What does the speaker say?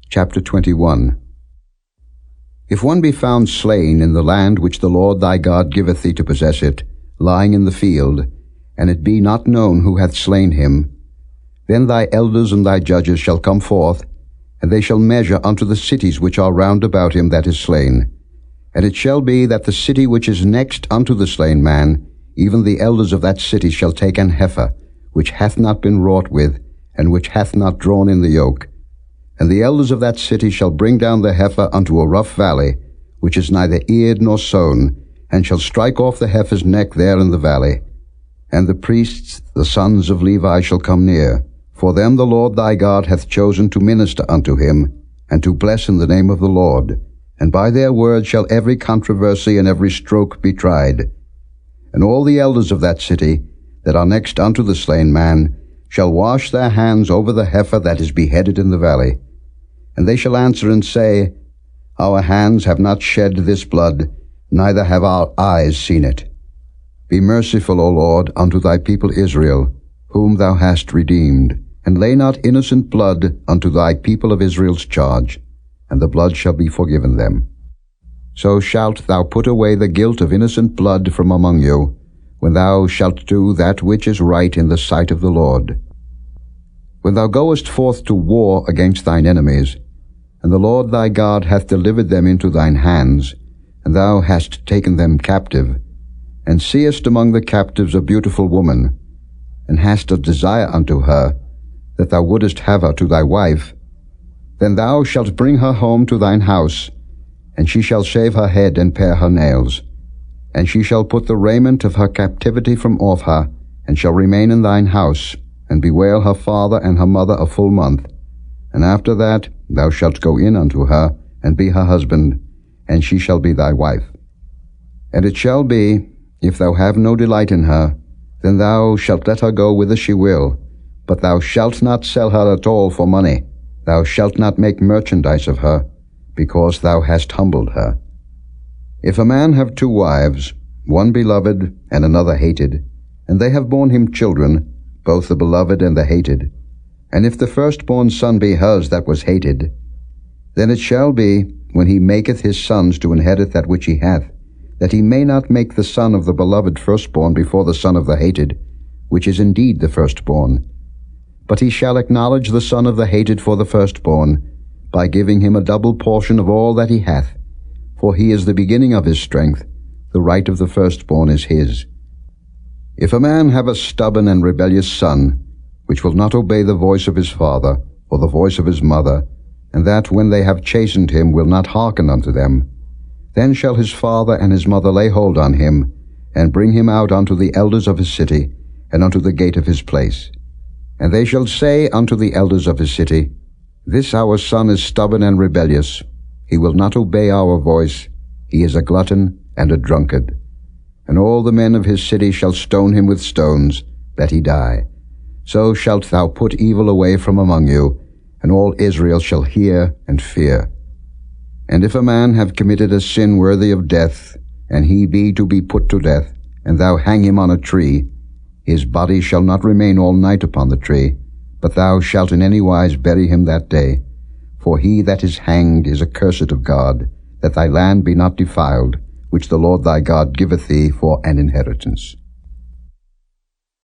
Chapter 21. If one be found slain in the land which the Lord thy God giveth thee to possess it, lying in the field, and it be not known who hath slain him, then thy elders and thy judges shall come forth, and they shall measure unto the cities which are round about him that is slain. And it shall be that the city which is next unto the slain man, even the elders of that city shall take an heifer, which hath not been wrought with, and which hath not drawn in the yoke. And the elders of that city shall bring down the heifer unto a rough valley, which is neither eared nor sown, and shall strike off the heifer's neck there in the valley. And the priests, the sons of Levi, shall come near, for them the Lord thy God hath chosen to minister unto him, and to bless in the name of the Lord. And by their word shall every controversy and every stroke be tried. And all the elders of that city, that are next unto the slain man, shall wash their hands over the heifer that is beheaded in the valley. And they shall answer and say, Our hands have not shed this blood, neither have our eyes seen it. Be merciful, O Lord, unto thy people Israel, whom thou hast redeemed, and lay not innocent blood unto thy people of Israel's charge, and the blood shall be forgiven them. So shalt thou put away the guilt of innocent blood from among you, when thou shalt do that which is right in the sight of the Lord. When thou goest forth to war against thine enemies, and the Lord thy God hath delivered them into thine hands, and thou hast taken them captive, and seest among the captives a beautiful woman, and hast a desire unto her, that thou wouldest have her to thy wife, then thou shalt bring her home to thine house, and she shall shave her head and pare her nails. And she shall put the raiment of her captivity from off her, and shall remain in thine house, and bewail her father and her mother a full month. And after that thou shalt go in unto her, and be her husband, and she shall be thy wife. And it shall be, if thou have no delight in her, then thou shalt let her go whither she will, but thou shalt not sell her at all for money. Thou shalt not make merchandise of her, because thou hast humbled her. If a man have two wives, one beloved and another hated, and they have borne him children, both the beloved and the hated, and if the firstborn son be hers that was hated, then it shall be, when he maketh his sons to inherit that which he hath, that he may not make the son of the beloved firstborn before the son of the hated, which is indeed the firstborn. But he shall acknowledge the son of the hated for the firstborn, by giving him a double portion of all that he hath. For he is the beginning of his strength, the right of the firstborn is his. If a man have a stubborn and rebellious son, which will not obey the voice of his father, or the voice of his mother, and that when they have chastened him will not hearken unto them, then shall his father and his mother lay hold on him, and bring him out unto the elders of his city, and unto the gate of his place. And they shall say unto the elders of his city, This our son is stubborn and rebellious. He will not obey our voice. He is a glutton and a drunkard. And all the men of his city shall stone him with stones, that he die. So shalt thou put evil away from among you, and all Israel shall hear and fear. And if a man have committed a sin worthy of death, and he be to be put to death, and thou hang him on a tree, his body shall not remain all night upon the tree, but thou shalt in any wise bury him that day. For he that is hanged is accursed of God, that thy land be not defiled, which the Lord thy God giveth thee for an inheritance.